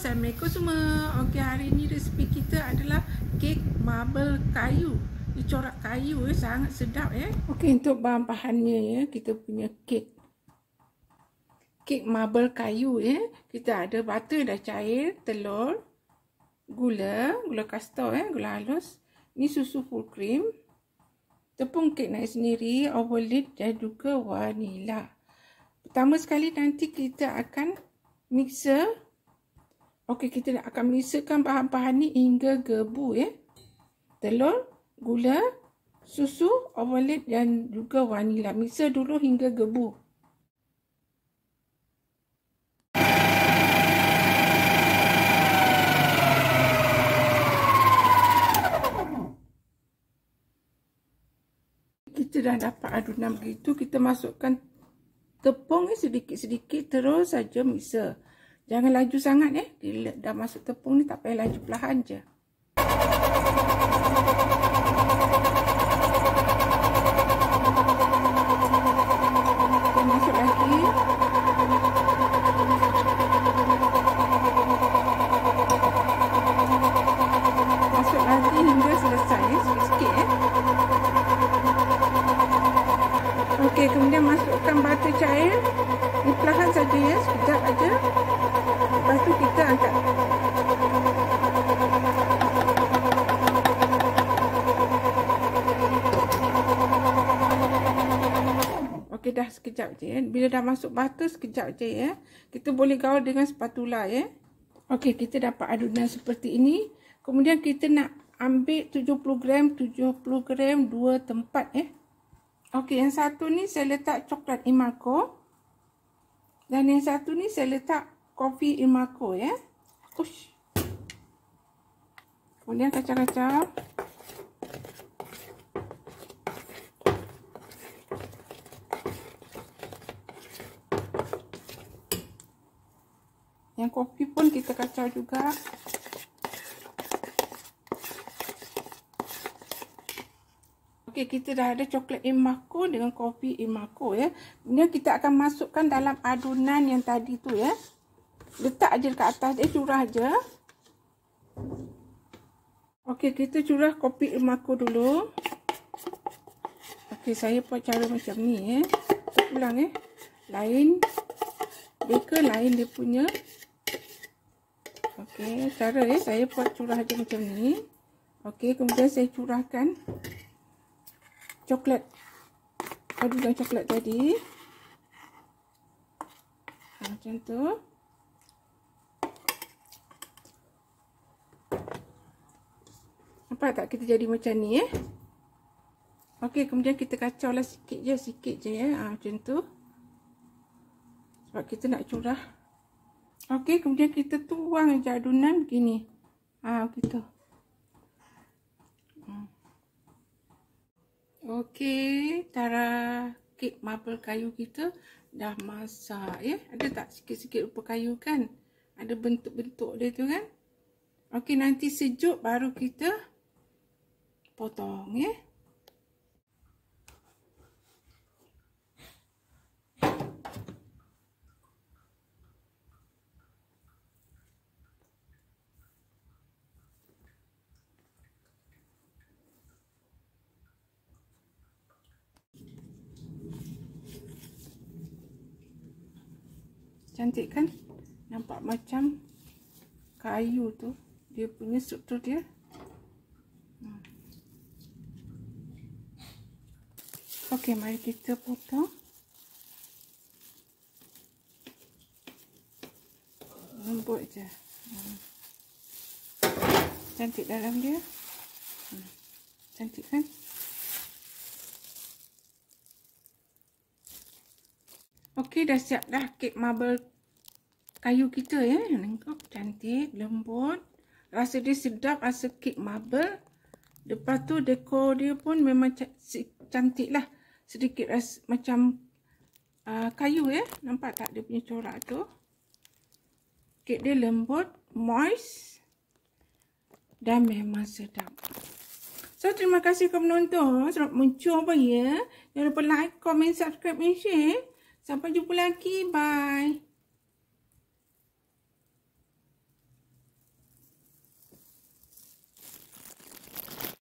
Assalamualaikum semua. Okey, hari ni resipi kita adalah kek marble kayu. Dia corak kayu sangat sedap Okey, untuk bahan-bahannya kita punya kek marble kayu Kita ada butter dah cair, telur, gula kastor gula halus. Ni susu full cream. Tepung kek naik sendiri, overload dan juga vanila. Pertama sekali nanti kita akan mixer. Okey, kita akan mixerkan bahan-bahan ni hingga gebu Telur, gula, susu, overload dan juga vanila. Mixer dulu hingga gebu. Kita dah dapat adunan begitu, kita masukkan tepung sedikit-sedikit terus saja mixer. Jangan laju sangat Bila dah masuk tepung ni tak payah laju, perlahan je. Kita masuk lagi. Masuk lagi hingga selesai sikit-sikit Okey, kemudian masukkan butter cair. Ni perlahan saja sekejap aja. Lepas tu kita angkat. Okey, dah sekejap je Bila dah masuk butter sekejap je Kita boleh gaul dengan spatula Okey, kita dapat adunan seperti ini. Kemudian kita nak ambil 70 gram 2 tempat Okey, yang satu ni saya letak coklat Imarco. Dan yang satu ni saya letak kopi Imarco Ush. Kemudian kacau-kacau. Yang kopi pun kita kacau juga. Okey, kita dah ada coklat Imarco dengan kopi Imarco Kemudian kita akan masukkan dalam adunan yang tadi tu Letak aja dekat atas dia, curah aja. Okey, kita curah kopi Imarco dulu. Okey, saya buat cara macam ni ulang Lain beaker, lain dia punya. Okey, cara saya buat curah aja macam ni. Okey, kemudian saya curahkan coklat, adunan coklat tadi macam tu. Nampak tak kita jadi macam ni Okey, kemudian kita kacau lah sikit je macam tu, sebab kita nak curah. Okey, kemudian kita tuang je adunan begini gitu. Okey, cara kek marble kayu kita dah masak Ada tak sikit-sikit rupa kayu kan? Ada bentuk-bentuk dia tu kan? Okey, nanti sejuk baru kita potong Cantik kan? Nampak macam kayu tu, dia punya struktur dia. Okey, mari kita potong. Lembut je. Cantik dalam dia. Cantik kan? Okey, dah siap dah kek marble kayu kita Nampak cantik, lembut. Rasa dia sedap, rasa kek marble. Lepas tu dekor dia pun memang cantik lah. Sedikit rasa macam kayu Nampak tak dia punya corak tu? Kek dia lembut, moist dan memang sedap. So, terima kasih kepada penonton. Selamat mencuba Jangan lupa like, comment, subscribe dan share. Sampai jumpa lagi. Bye.